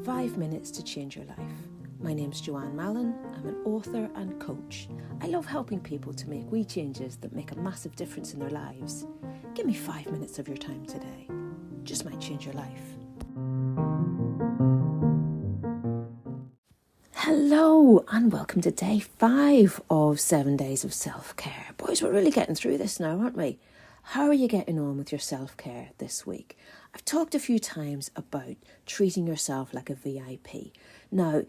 5 minutes to change your life. My name's Joanne Mallon. I'm an author and coach. I love helping people to make wee changes that make a massive difference in their lives. Give me 5 minutes of your time today. Just might change your life. Hello and welcome to day 5 of 7 days of self-care. Boys, we're really getting through this now, aren't we? How are you getting on with your self-care this week? I've talked a few times about treating yourself like a VIP. Now,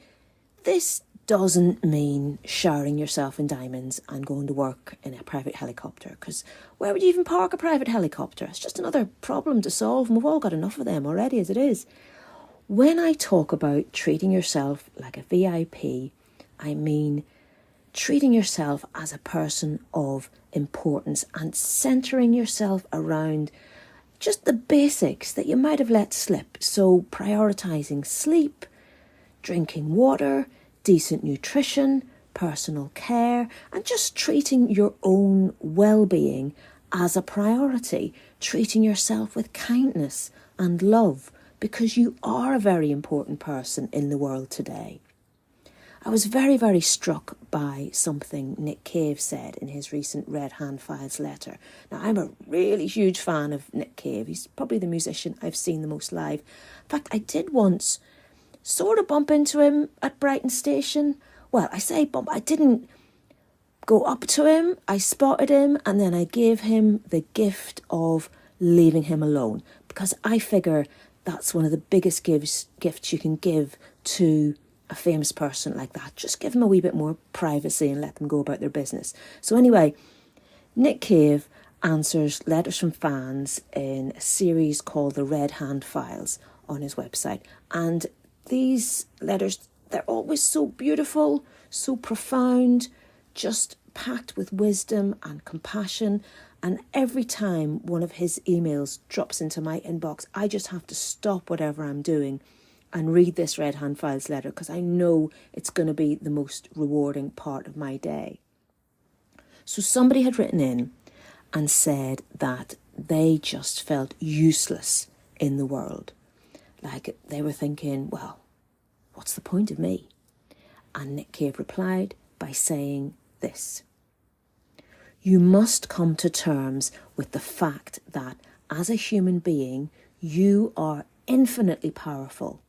this doesn't mean showering yourself in diamonds and going to work in a private helicopter, because where would you even park a private helicopter? It's just another problem to solve, and we've all got enough of them already as it is. When I talk about treating yourself like a VIP, I mean treating yourself as a person of importance and centering yourself around just the basics that you might have let slip. So prioritizing sleep, drinking water, decent nutrition, personal care, and just treating your own well-being as a priority, treating yourself with kindness and love, because you are a very important person in the world today. I was very, very struck by something Nick Cave said in his recent Red Hand Files letter. Now, I'm a really huge fan of Nick Cave. He's probably the musician I've seen the most live. In fact, I did once sort of bump into him at Brighton Station. Well, I say bump, I didn't go up to him. I spotted him and then I gave him the gift of leaving him alone, because I figure that's one of the biggest gifts you can give to a famous person like that. Just give them a wee bit more privacy and let them go about their business. So anyway, Nick Cave answers letters from fans in a series called the Red Hand Files on his website. And these letters, they're always so beautiful, so profound, just packed with wisdom and compassion. And every time one of his emails drops into my inbox, I just have to stop whatever I'm doing and read this Red Hand Files letter, because I know it's going to be the most rewarding part of my day. So somebody had written in and said that they just felt useless in the world. Like they were thinking, well, what's the point of me? And Nick Cave replied by saying this: you must come to terms with the fact that as a human being, you are infinitely powerful,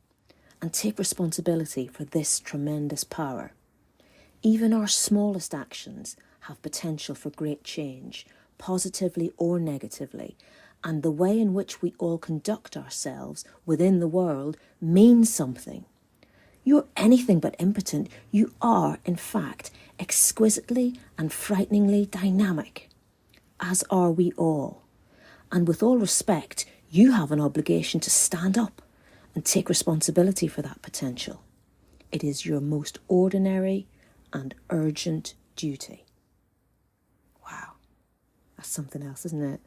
and take responsibility for this tremendous power. Even our smallest actions have potential for great change, positively or negatively, and the way in which we all conduct ourselves within the world means something. You're anything but impotent. You are, in fact, exquisitely and frighteningly dynamic, as are we all. And with all respect, you have an obligation to stand up and take responsibility for that potential. It is your most ordinary and urgent duty. Wow, that's something else, isn't it?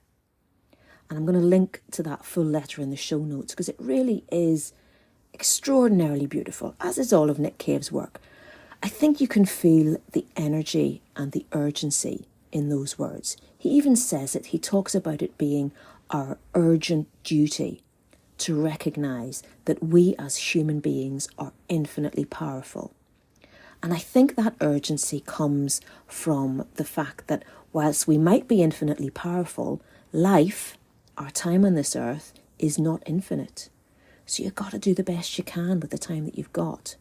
And I'm going to link to that full letter in the show notes, because it really is extraordinarily beautiful, as is all of Nick Cave's work. I think you can feel the energy and the urgency in those words. He even says it, he talks about it being our urgent duty to recognise that we as human beings are infinitely powerful. And I think that urgency comes from the fact that whilst we might be infinitely powerful, life, our time on this earth, is not infinite. So you've got to do the best you can with the time that you've got.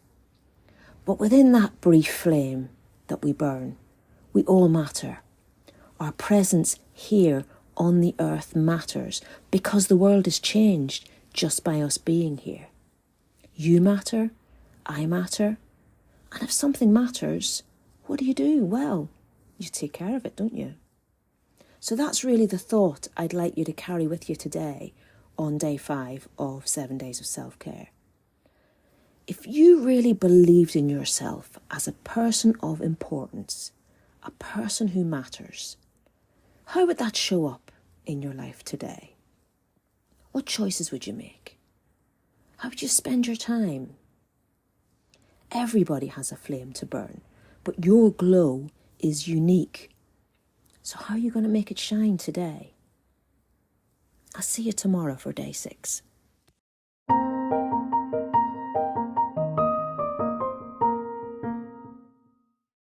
But within that brief flame that we burn, we all matter. Our presence here on the earth matters, because the world is changed just by us being here. You matter, I matter, and if something matters, what do? Well, you take care of it, don't you? So that's really the thought I'd like you to carry with you today on day 5 of 7 days of self-care. If you really believed in yourself as a person of importance, a person who matters, how would that show up in your life today? What choices would you make? How would you spend your time? Everybody has a flame to burn, but your glow is unique. So how are you going to make it shine today? I'll see you tomorrow for day 6.